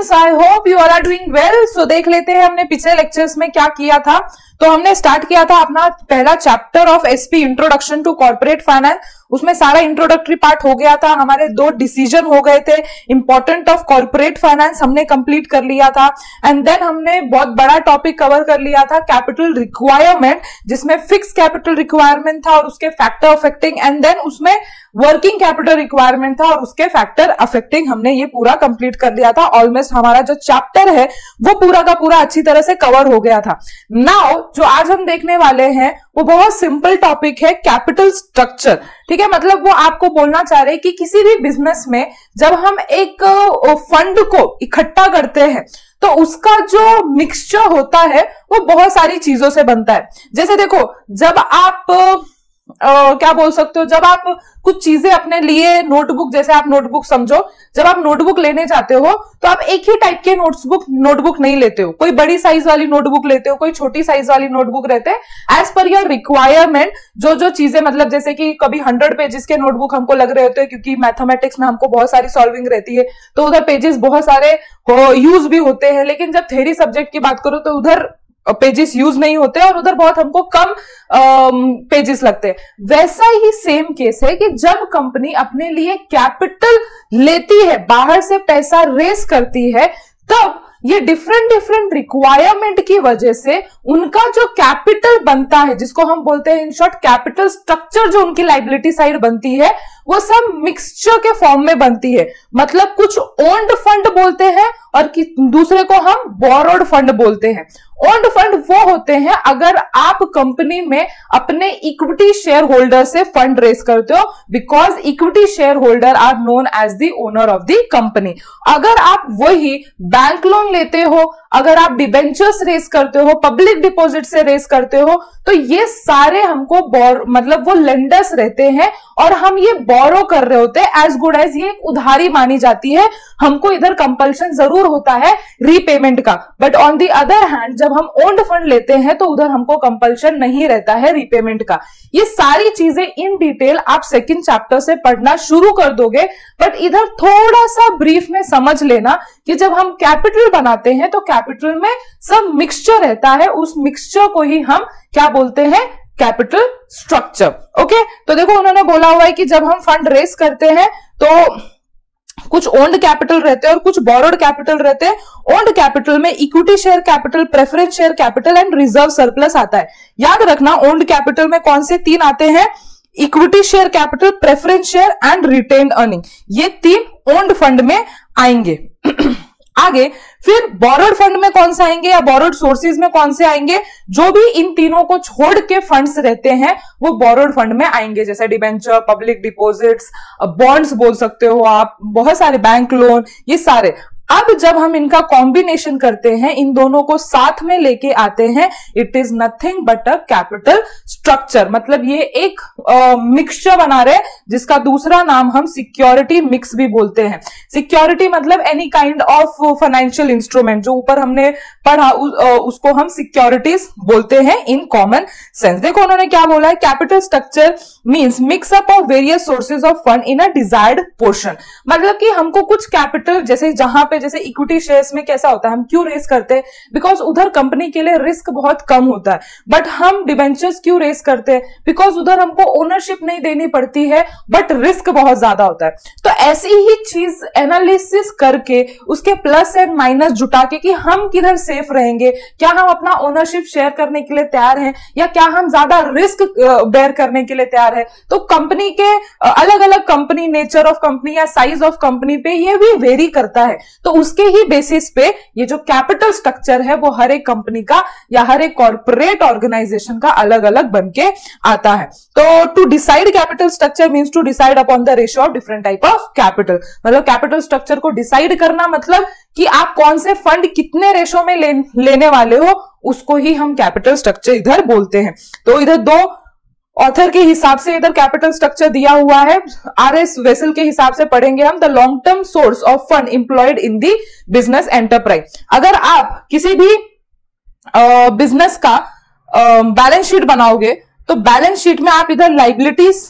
Students, I hope you are doing well. So देख लेते हैं हमने पिछले लेक्चर्स में क्या किया था। तो हमने स्टार्ट किया था अपना पहला chapter of SP, introduction to corporate finance. उसमें सारा इंट्रोडक्टरी पार्ट हो गया था, हमारे 2 डिसीजन हो गए थे। इंपॉर्टेंट ऑफ कॉर्पोरेट फाइनेंस हमने कंप्लीट कर लिया था। एंड देन हमने बहुत बड़ा टॉपिक कवर कर लिया था, कैपिटल रिक्वायरमेंट, जिसमें फिक्स कैपिटल रिक्वायरमेंट था और उसके फैक्टर अफेक्टिंग, एंड देन उसमें वर्किंग कैपिटल रिक्वायरमेंट था और उसके फैक्टर अफेक्टिंग। हमने ये पूरा कंप्लीट कर लिया था। ऑलमोस्ट हमारा जो चैप्टर है वो पूरा का पूरा अच्छी तरह से कवर हो गया था। नाउ जो आज हम देखने वाले हैं वो बहुत सिंपल टॉपिक है, कैपिटल स्ट्रक्चर। ठीक है, मतलब वो आपको बोलना चाह रहे हैं कि किसी भी बिजनेस में जब हम एक फंड को इकट्ठा करते हैं तो उसका जो मिक्सचर होता है वो बहुत सारी चीजों से बनता है। जैसे देखो, जब आप क्या बोल सकते हो, जब आप कुछ चीजें अपने लिए, नोटबुक, जैसे आप नोटबुक समझो, जब आप नोटबुक लेने जाते हो तो आप एक ही टाइप के नोटबुक नहीं लेते हो। कोई बड़ी साइज वाली नोटबुक लेते हो, कोई छोटी साइज वाली नोटबुक रहते हैं। एज पर योर रिक्वायरमेंट जो चीजें, मतलब जैसे कि कभी 100 पेजेस के नोटबुक हमको लग रहे होते हैं, क्योंकि मैथमेटिक्स में हमको बहुत सारी सॉल्विंग रहती है, तो उधर पेजेस बहुत सारे यूज भी होते हैं। लेकिन जब थ्योरी सब्जेक्ट की बात करो तो उधर पेजेस यूज नहीं होते और उधर बहुत हमको कम पेजेस लगते हैं। वैसा ही सेम केस है कि जब कंपनी अपने लिए कैपिटल लेती है, बाहर से पैसा रेस करती है, तब ये डिफरेंट रिक्वायरमेंट की वजह से उनका जो कैपिटल बनता है, जिसको हम बोलते हैं इन शॉर्ट कैपिटल स्ट्रक्चर, जो उनकी लायबिलिटी साइड बनती है, वो सब मिक्सचर के फॉर्म में बनती है। मतलब कुछ ओन्ड फंड बोलते हैं और दूसरे को हम बोरोड फंड बोलते हैं। ओन्ड फंड वो होते हैं अगर आप कंपनी में अपने इक्विटी शेयर होल्डर से फंड रेस करते हो, because equity share holder are known as the owner of the company. अगर आप वही बैंक लोन लेते हो, अगर आप डिबेंचर्स रेस करते हो, पब्लिक डिपॉजिट से रेस करते हो, तो ये सारे हमको मतलब वो लेंडर्स रहते हैं और हम ये बोरो कर रहे होते हैं। एज गुड एज ये एक उधारी मानी जाती है। हमको इधर कंपल्शन जरूर होता है रीपेमेंट का, but on the other hand जब हम ओन्ड फंड लेते हैं तो उधर हमको कंपल्शन नहीं रहता है रीपेमेंट का। ये सारी चीजें इन डिटेल आप सेकंड चैप्टर से पढ़ना शुरू कर दोगे, बट इधर थोड़ा सा ब्रीफ में समझ लेना कि जब हम कैपिटल बनाते हैं तो कैपिटल में सब मिक्सचर रहता है। उस मिक्सचर को ही हम क्या बोलते हैं, कैपिटल स्ट्रक्चर। ओके, तो देखो उन्होंने बोला हुआ है कि जब हम फंड रेस करते हैं तो कुछ ओन्ड कैपिटल रहते हैं और कुछ बोरोड कैपिटल रहते हैं। ओन्ड कैपिटल में equity share capital, preference share capital and reserve surplus आता है। याद रखना, ओन्ड कैपिटल में कौन से 3 आते हैं, equity share capital, preference share and retained earning. ये 3 ओन्ड फंड में आएंगे। आगे फिर बोरोड फंड में कौन से आएंगे या बोरोड सोर्सेज में कौन से आएंगे, जो भी इन तीनों को छोड़ के फंड्स रहते हैं वो बोरोड फंड में आएंगे। जैसे डिबेंचर, पब्लिक डिपॉजिट्स, बॉन्ड्स बोल सकते हो आप, बहुत सारे बैंक लोन, ये सारे। अब जब हम इनका कॉम्बिनेशन करते हैं, इन दोनों को साथ में लेके आते हैं, it is nothing but a capital structure. मतलब ये एक मिक्सचर बना रहे, जिसका दूसरा नाम हम सिक्योरिटी मिक्स भी बोलते हैं। सिक्योरिटी मतलब any kind of financial instrument, जो ऊपर हमने पढ़ा उसको हम सिक्योरिटीज बोलते हैं इन कॉमन सेंस। देखो उन्होंने क्या बोला है, capital structure means mix up of various sources of fund in a desired portion. मतलब कि हमको कुछ कैपिटल, जैसे जहां पे जैसे इक्विटी शेयर्स में कैसा होता है, हम क्यों रेस करते हैं, बिकॉज उधर कंपनी के लिए रिस्क बहुत कम होता है। बट हम डिबेंचर्स क्यों रेस करते हैं, बिकॉज उधर हमको ओनरशिप नहीं देनी पड़ती है, बट रिस्क बहुत ज्यादा होता है। तो ऐसी ही चीज एनालिसिस करके उसके प्लस एंड माइनस जुटा के कि हम किधर सेफ रहेंगे, क्या हम अपना ओनरशिप शेयर करने के लिए तैयार हैं या क्या हम ज्यादा रिस्क बेयर करने के लिए तैयार है। तो कंपनी के अलग अलग कंपनी, नेचर ऑफ कंपनी या साइज ऑफ कंपनी पे ये भी वेरी करता है। तो उसके ही बेसिस पे ये जो कैपिटल स्ट्रक्चर है वो हर एक कंपनी का या हर एक कॉर्पोरेट ऑर्गेनाइजेशन का अलग अलग बन के आता है। तो to decide capital structure means to decide upon the ratio of different type of capital. मतलब कैपिटल स्ट्रक्चर को डिसाइड करना मतलब कि आप कौन से फंड कितने रेशो में लेने वाले हो, उसको ही हम कैपिटल स्ट्रक्चर इधर बोलते हैं। तो इधर 2 ऑथर के हिसाब से इधर कैपिटल स्ट्रक्चर दिया हुआ है। आरएस वेसल के हिसाब से पढ़ेंगे हम, the long term source of fund employed in the business enterprise. अगर आप किसी भी बिजनेस का बैलेंस शीट बनाओगे तो बैलेंस शीट में आप इधर लाइबिलिटीज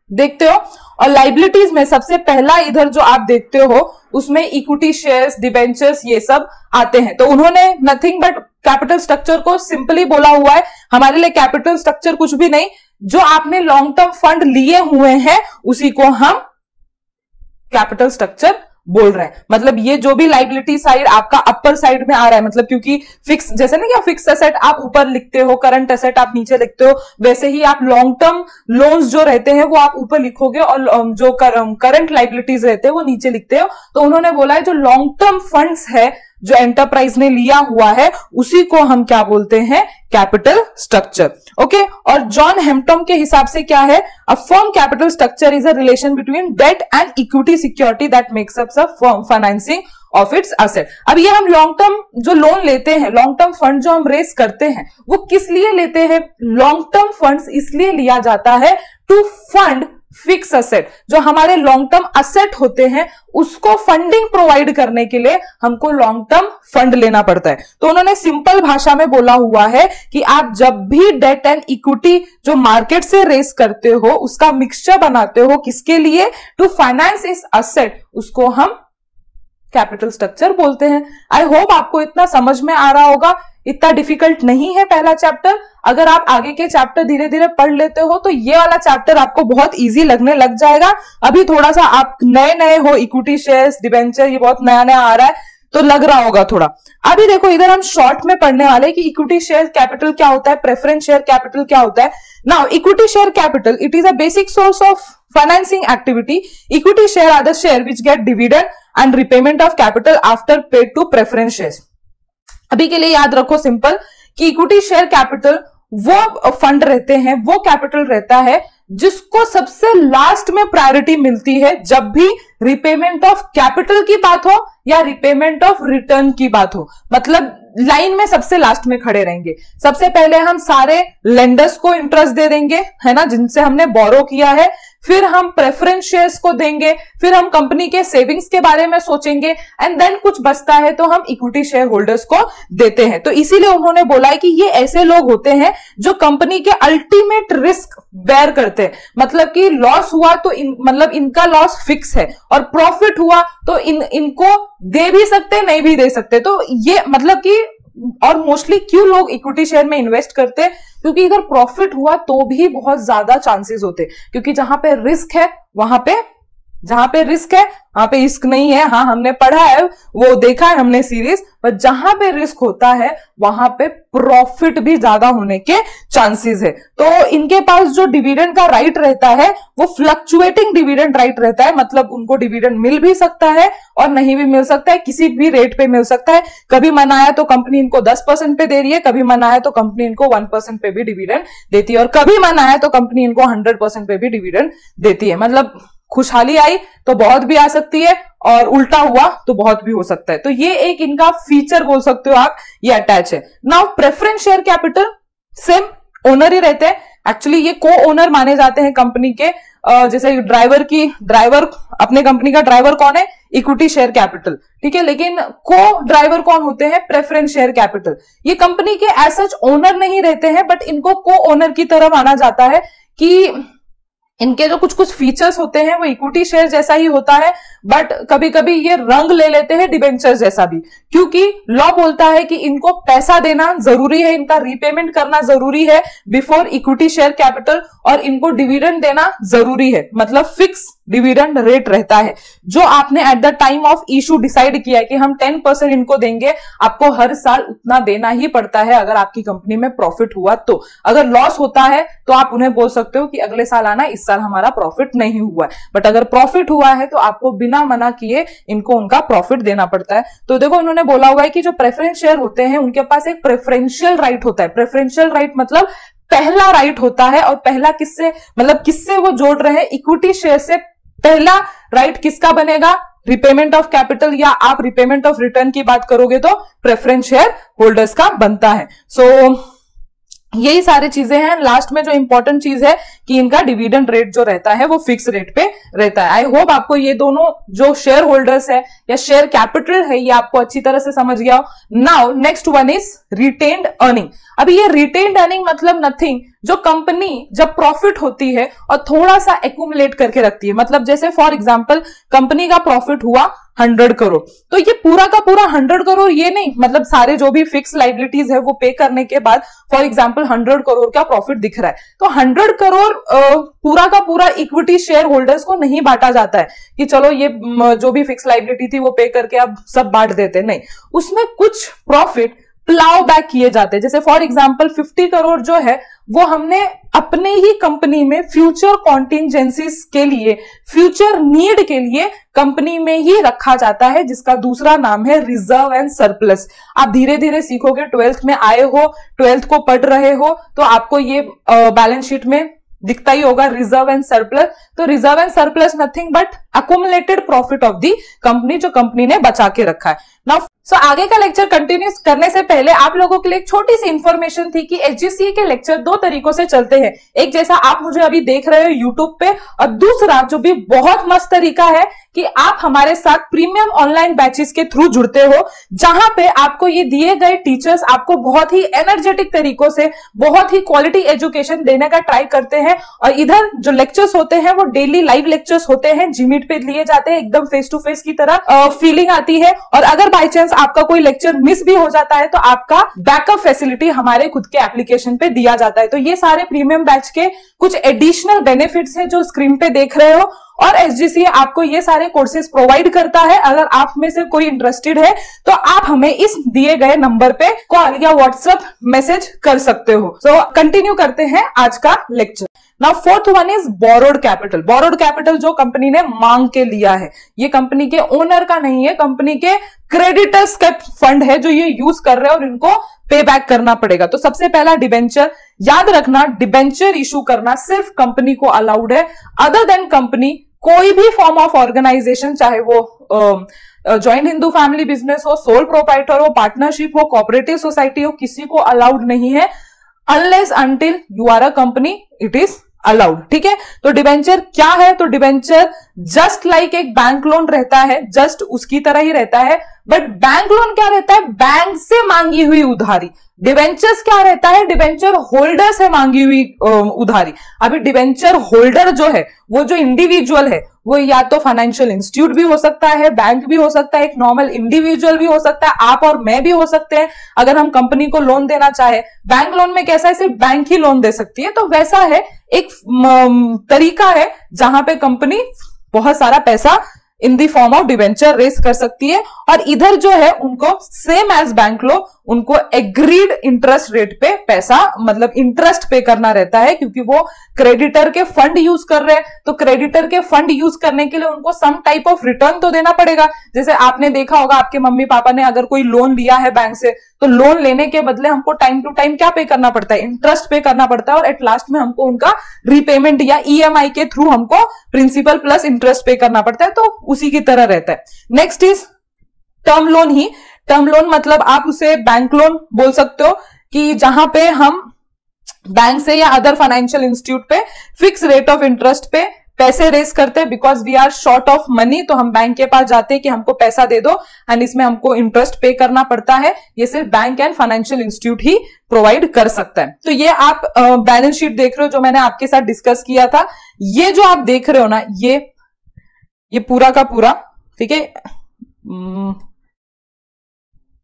देखते हो और लाइबिलिटीज में सबसे पहला इधर जो आप देखते हो उसमें इक्विटी शेयर्स, डिबेंचर्स ये सब आते हैं। तो उन्होंने नथिंग बट कैपिटल स्ट्रक्चर को सिंपली बोला हुआ है। हमारे लिए कैपिटल स्ट्रक्चर कुछ भी नहीं, जो आपने लॉन्ग टर्म फंड लिए हुए हैं उसी को हम कैपिटल स्ट्रक्चर बोल रहे हैं। मतलब ये जो भी लाइबिलिटी साइड आपका अपर साइड में आ रहा है, मतलब क्योंकि फिक्स, जैसे ना क्या फिक्स एसेट आप ऊपर लिखते हो, करंट एसेट आप नीचे लिखते हो, वैसे ही आप लॉन्ग टर्म लोन्स जो रहते हैं वो आप ऊपर लिखोगे और जो करंट लाइबिलिटीज रहते हैं वो नीचे लिखते हो। तो उन्होंने बोला है जो लॉन्ग टर्म फंड्स है जो एंटरप्राइज ने लिया हुआ है उसी को हम क्या बोलते हैं, कैपिटल स्ट्रक्चर। ओके, और जॉन हेम्पटन के हिसाब से क्या है, a firm capital structure is a relation between debt and equity security that makes up a firm financing of its asset. अब ये हम लॉन्ग टर्म जो लोन लेते हैं, लॉन्ग टर्म फंड जो हम रेस करते हैं वो किस लिए लेते हैं, लॉन्ग टर्म फंड्स इसलिए लिया जाता है टू फंड फिक्स असेट, जो हमारे लॉन्ग टर्म असेट होते हैं उसको फंडिंग प्रोवाइड करने के लिए हमको लॉन्ग टर्म फंड लेना पड़ता है। तो उन्होंने सिंपल भाषा में बोला हुआ है कि आप जब भी डेट एंड इक्विटी जो मार्केट से रेस करते हो उसका मिक्सचर बनाते हो, किसके लिए, टू फाइनेंस इस असेट, उसको हम कैपिटल स्ट्रक्चर बोलते हैं। आई होप आपको इतना समझ में आ रहा होगा, इतना डिफिकल्ट नहीं है पहला चैप्टर। अगर आप आगे के चैप्टर धीरे धीरे पढ़ लेते हो तो ये वाला चैप्टर आपको बहुत इजी लगने लग जाएगा। अभी थोड़ा सा आप नए हो, इक्विटी शेयर्स, डिबेंचर ये बहुत नया नया आ रहा है तो लग रहा होगा थोड़ा। अभी देखो इधर हम शॉर्ट में पढ़ने वाले कि इक्विटी शेयर कैपिटल क्या होता है, प्रेफरेंस शेयर कैपिटल क्या होता है। Now equity share capital it is a basic source of financing activity. Equity share are the share which get dividend and repayment of capital after paid to preference shares. अभी के लिए याद रखो simple कि equity share capital वो fund रहते हैं, वो कैपिटल रहता है जिसको सबसे लास्ट में प्रायोरिटी मिलती है जब भी रिपेमेंट ऑफ कैपिटल की बात हो या रिपेमेंट ऑफ रिटर्न की बात हो। मतलब लाइन में सबसे लास्ट में खड़े रहेंगे। सबसे पहले हम सारे लेंडर्स को इंटरेस्ट दे देंगे, है ना, जिनसे हमने बोरो किया है, फिर हम प्रेफरेंस शेयर्स को देंगे, फिर हम कंपनी के सेविंग्स के बारे में सोचेंगे एंड देन कुछ बचता है तो हम इक्विटी शेयर होल्डर्स को देते हैं। तो इसीलिए उन्होंने बोला है कि ये ऐसे लोग होते हैं जो कंपनी के अल्टीमेट रिस्क बेयर करते हैं। मतलब कि लॉस हुआ तो मतलब इनका लॉस फिक्स है और प्रॉफिट हुआ तो इनको दे भी सकते नहीं भी दे सकते। तो ये मतलब कि और मोस्टली क्यों लोग इक्विटी शेयर में इन्वेस्ट करते हैं, क्योंकि इधर प्रॉफिट हुआ तो भी बहुत ज्यादा चांसेस होते हैं, क्योंकि जहां पे रिस्क है वहां पे वहां पे रिस्क नहीं है। हाँ, हमने पढ़ा है, वो देखा है हमने सीरीज, पर जहां पे रिस्क होता है वहां पे प्रॉफिट भी ज्यादा होने के चांसेस है। तो इनके पास जो डिविडेंड का राइट रहता है वो फ्लक्चुएटिंग डिविडेंड राइट रहता है। मतलब उनको डिविडेंड मिल भी सकता है और नहीं भी मिल सकता है, किसी भी रेट पे मिल सकता है। कभी मन आया तो कंपनी इनको 10% पे दे रही है, कभी मन आया तो कंपनी इनको 1% पे भी डिविडेंड देती है, और कभी मन आया तो कंपनी इनको 100% पे भी डिविडेंड देती है। मतलब खुशहाली आई तो बहुत भी आ सकती है और उल्टा हुआ तो बहुत भी हो सकता है। तो ये एक इनका फीचर बोल सकते हो आप, ये अटैच है। Now preference share capital same owner ही रहते हैं। एक्चुअली ये को ओनर माने जाते हैं कंपनी के। जैसे ड्राइवर अपने कंपनी का ड्राइवर कौन है, इक्विटी शेयर कैपिटल, ठीक है। लेकिन को ड्राइवर कौन होते हैं, प्रेफरेंस शेयर कैपिटल। ये कंपनी के एज सच ओनर नहीं रहते हैं, बट इनको को ओनर की तरह माना जाता है कि इनके जो कुछ फीचर्स होते हैं वो इक्विटी शेयर जैसा ही होता है, बट कभी कभी ये रंग ले लेते हैं डिबेंचर जैसा भी, क्योंकि लॉ बोलता है कि इनको पैसा देना जरूरी है, इनका रीपेमेंट करना जरूरी है बिफोर इक्विटी शेयर कैपिटल, और इनको डिविडेंड देना जरूरी है। मतलब फिक्स डिविडेंड रेट रहता है जो आपने at the time of issue decide किया है कि हम 10% इनको देंगे, आपको हर साल उतना देना ही पड़ता है अगर आपकी कंपनी में प्रॉफिट हुआ तो। अगर लॉस होता है तो आप उन्हें बोल सकते हो कि अगले साल आना, इस साल हमारा प्रॉफिट नहीं हुआ है, बट अगर प्रॉफिट हुआ है तो आपको बिना मना किए इनको उनका प्रॉफिट देना पड़ता है। तो देखो उन्होंने बोला हुआ है कि जो प्रेफरेंस शेयर होते हैं उनके पास एक प्रेफरेंशियल राइट होता है। प्रेफरेंशियल राइट मतलब पहला राइट होता है, और पहला किससे, मतलब किससे वो जोड़ रहे हैं, इक्विटी शेयर से। पहला राइट किसका बनेगा, रिपेमेंट ऑफ कैपिटल, या आप रिपेमेंट ऑफ रिटर्न की बात करोगे तो प्रेफरेंस शेयर होल्डर्स का बनता है। सो यही सारी चीजें हैं। लास्ट में जो इंपॉर्टेंट चीज है कि इनका डिविडेंड रेट जो रहता है वो फिक्स रेट पे रहता है। आई होप आपको ये दोनों जो शेयर होल्डर्स है या शेयर कैपिटल है ये आपको अच्छी तरह से समझ गया हो। Now next one is retained earning. अभी ये रिटेन्ड अर्निंग मतलब नथिंग, जो कंपनी जब प्रॉफिट होती है और थोड़ा सा एक्यूमुलेट करके रखती है। मतलब जैसे फॉर एग्जांपल कंपनी का प्रॉफिट हुआ 100 करोड़। तो ये पूरा का पूरा 100 करोड़ ये नहीं, मतलब सारे जो भी फिक्स लाइबिलिटीज है वो पे करने के बाद फॉर एग्जांपल 100 करोड़ का प्रॉफिट दिख रहा है, तो 100 करोड़ पूरा का पूरा इक्विटी शेयर होल्डर्स को नहीं बांटा जाता है कि चलो ये जो भी फिक्स लाइबिलिटी थी वो पे करके अब सब बांट देते, नहीं, उसमें कुछ प्रॉफिट प्लाउ बैक किए जाते हैं। जैसे फॉर एग्जांपल 50 करोड़ जो है वो हमने अपने ही कंपनी में फ्यूचर कॉन्टिजेंसीज के लिए, फ्यूचर नीड के लिए कंपनी में ही रखा जाता है, जिसका दूसरा नाम है रिजर्व एंड सरप्लस। आप धीरे धीरे सीखोगे, 12th में आए हो, 12th को पढ़ रहे हो, तो आपको ये बैलेंस शीट में दिखता ही होगा रिजर्व एंड सरप्लस। तो reserve and surplus nothing but accumulated profit of the company, जो कंपनी ने बचा के रखा है। नाउ सो आगे का लेक्चर कंटिन्यू करने से पहले आप लोगों के लिए एक छोटी सी इंफॉर्मेशन थी कि एचजीसीए के लेक्चर 2 तरीकों से चलते हैं। एक जैसा आप मुझे अभी देख रहे हो यूट्यूब पे, और दूसरा जो भी बहुत मस्त तरीका है कि आप हमारे साथ प्रीमियम ऑनलाइन बैचेस के थ्रू जुड़ते हो, जहां पे आपको ये दिए गए टीचर्स आपको बहुत ही एनर्जेटिक तरीकों से बहुत ही क्वालिटी एजुकेशन देने का ट्राई करते हैं। और इधर जो लेक्चर्स होते हैं वो डेली लाइव लेक्चर्स होते हैं, जीमीट पे लिए जाते हैं, एकदम फेस टू फेस की तरह फीलिंग आती है। और अगर बाई चांस आपका कोई लेक्चर मिस भी हो जाता है तो आपका बैकअप फैसिलिटी हमारे खुद के एप्लीकेशन पे दिया जाता है। तो ये सारे प्रीमियम बैच के कुछ एडिशनल बेनिफिट्स हैं जो स्क्रीन पे देख रहे हो, और एचजीसीए आपको ये सारे कोर्सेज प्रोवाइड करता है। अगर आप में से कोई इंटरेस्टेड है तो आप हमें इस दिए गए नंबर पे कॉल या व्हाट्सएप मैसेज कर सकते हो। सो कंटिन्यू करते हैं आज का lecture. Now fourth one is borrowed capital. Borrowed capital जो कंपनी ने मांग के लिया है, ये कंपनी के ओनर का नहीं है, कंपनी के क्रेडिटर्स का फंड है जो ये यूज कर रहे हैं और इनको पे बैक करना पड़ेगा। तो सबसे पहला डिबेंचर, याद रखना डिबेंचर इशू करना सिर्फ कंपनी को अलाउड है। अदर देन कंपनी कोई भी फॉर्म ऑफ ऑर्गेनाइजेशन, चाहे वो जॉइंट हिंदू फैमिली बिजनेस हो, सोल प्रोप्राइटर हो, पार्टनरशिप हो, कोऑपरेटिव सोसाइटी हो, किसी को अलाउड नहीं है unless until you are a company it is allowed. ठीक है, तो डिबेंचर क्या है? तो डिबेंचर जस्ट लाइक एक बैंक लोन रहता है, जस्ट उसकी तरह ही रहता है, बट बैंक लोन क्या रहता है? बैंक से मांगी हुई उधारी। डिबेंचर्स क्या रहता है? डिबेंचर होल्डर से मांगी हुई उधारी। अभी डिबेंचर होल्डर जो है वो जो इंडिविजुअल है वो या तो फाइनेंशियल इंस्टीट्यूट भी हो सकता है, बैंक भी हो सकता है, एक नॉर्मल इंडिविजुअल भी हो सकता है, आप और मैं भी हो सकते हैं। अगर हम कंपनी को लोन देना चाहे, बैंक लोन में कैसा है सिर्फ बैंक ही लोन दे सकती है, तो वैसा है एक तरीका है जहां पे कंपनी बहुत सारा पैसा in the form of debenture raise कर सकती है। और इधर जो है उनको सेम एज बैंक लोन, उनको एग्रीड इंटरेस्ट रेट पे पैसा, मतलब इंटरेस्ट पे करना रहता है, क्योंकि वो क्रेडिटर के फंड यूज कर रहे हैं। तो क्रेडिटर के फंड यूज करने के लिए उनको सम टाइप ऑफ रिटर्न तो देना पड़ेगा। जैसे आपने देखा होगा आपके मम्मी पापा ने अगर कोई लोन लिया है बैंक से, तो लोन लेने के बदले हमको टाइम टू टाइम क्या पे करना पड़ता है? इंटरेस्ट पे करना पड़ता है, और एट लास्ट में हमको उनका रीपेमेंट या ईएमआई के थ्रू हमको प्रिंसिपल प्लस इंटरेस्ट पे करना पड़ता है। तो उसी की तरह रहता है। Next is term loan he. Term loan मतलब आप उसे बैंक लोन बोल सकते हो, कि जहां पे हम बैंक से या अदर फाइनेंशियल इंस्टीट्यूट पे फिक्स रेट ऑफ इंटरेस्ट पे पैसे रेस करते हैं, because we are short of money. तो हम बैंक के पास जाते हैं कि हमको पैसा दे दो, एंड इसमें हमको इंटरेस्ट पे करना पड़ता है। ये सिर्फ bank and financial institute he provide कर सकता है। तो ये आप बैलेंस शीट देख रहे हो जो मैंने आपके साथ डिस्कस किया था। ये जो आप देख रहे हो ना, ये पूरा का पूरा, ठीक है,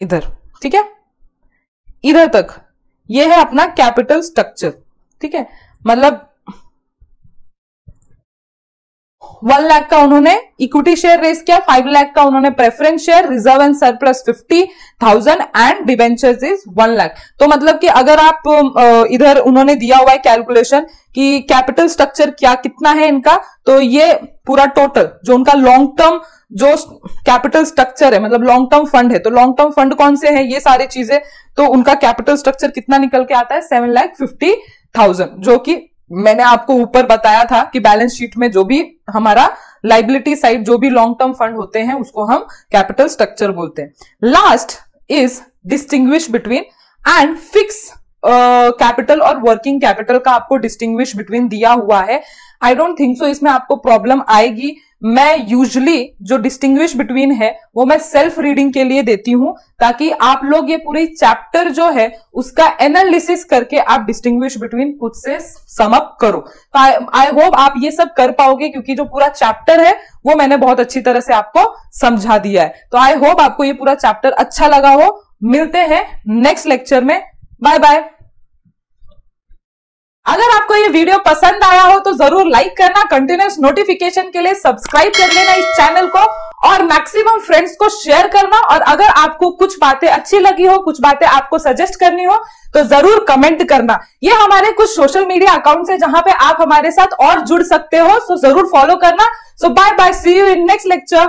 इधर, ठीक है, इधर तक ये है अपना कैपिटल स्ट्रक्चर। ठीक है, मतलब 1 लाख का उन्होंने इक्विटी शेयर रेस किया, 5 लाख का उन्होंने preference share, reserve and surplus 50,000 and debentures is 1 lakh. तो मतलब कि अगर आप इधर उन्होंने दिया हुआ है कैलकुलेशन कि कैपिटल स्ट्रक्चर क्या कितना है इनका, तो ये पूरा टोटल जो उनका लॉन्ग टर्म जो कैपिटल स्ट्रक्चर है, मतलब लॉन्ग टर्म फंड है, तो लॉन्ग टर्म फंड कौन से है ये सारी चीजें, तो उनका कैपिटल स्ट्रक्चर कितना निकल के आता है? 7,50,000, जो कि मैंने आपको ऊपर बताया था कि बैलेंस शीट में जो भी हमारा लाइबिलिटी साइड जो भी लॉन्ग टर्म फंड होते हैं उसको हम कैपिटल स्ट्रक्चर बोलते हैं। Last is distinguish between and fix capital और वर्किंग कैपिटल का आपको डिस्टिंग्विश बिटवीन दिया हुआ है। आई डोंट थिंक सो इसमें आपको प्रॉब्लम आएगी, मैं यूजुअली जो डिस्टिंग्विश बिटवीन है वो मैं सेल्फ रीडिंग के लिए देती हूं, ताकि आप लोग ये पूरी चैप्टर जो है उसका एनालिसिस करके आप डिस्टिंग्विश बिटवीन खुद से सम अप करो। तो आई होप आप ये सब कर पाओगे, क्योंकि जो पूरा चैप्टर है वो मैंने बहुत अच्छी तरह से आपको समझा दिया है। तो आई होप आपको ये पूरा चैप्टर अच्छा लगा हो। मिलते हैं नेक्स्ट लेक्चर में। Bye bye. अगर आपको ये वीडियो पसंद आया हो तो जरूर लाइक करना, कंटिन्यूस नोटिफिकेशन के लिए सब्सक्राइब कर लेना इस चैनल को, और मैक्सिमम फ्रेंड्स को शेयर करना। और अगर आपको कुछ बातें अच्छी लगी हो, कुछ बातें आपको सजेस्ट करनी हो, तो जरूर कमेंट करना। ये हमारे कुछ सोशल मीडिया अकाउंट्स है जहां पे आप हमारे साथ और जुड़ सकते हो, सो जरूर फॉलो करना। So bye bye, see you in next lecture.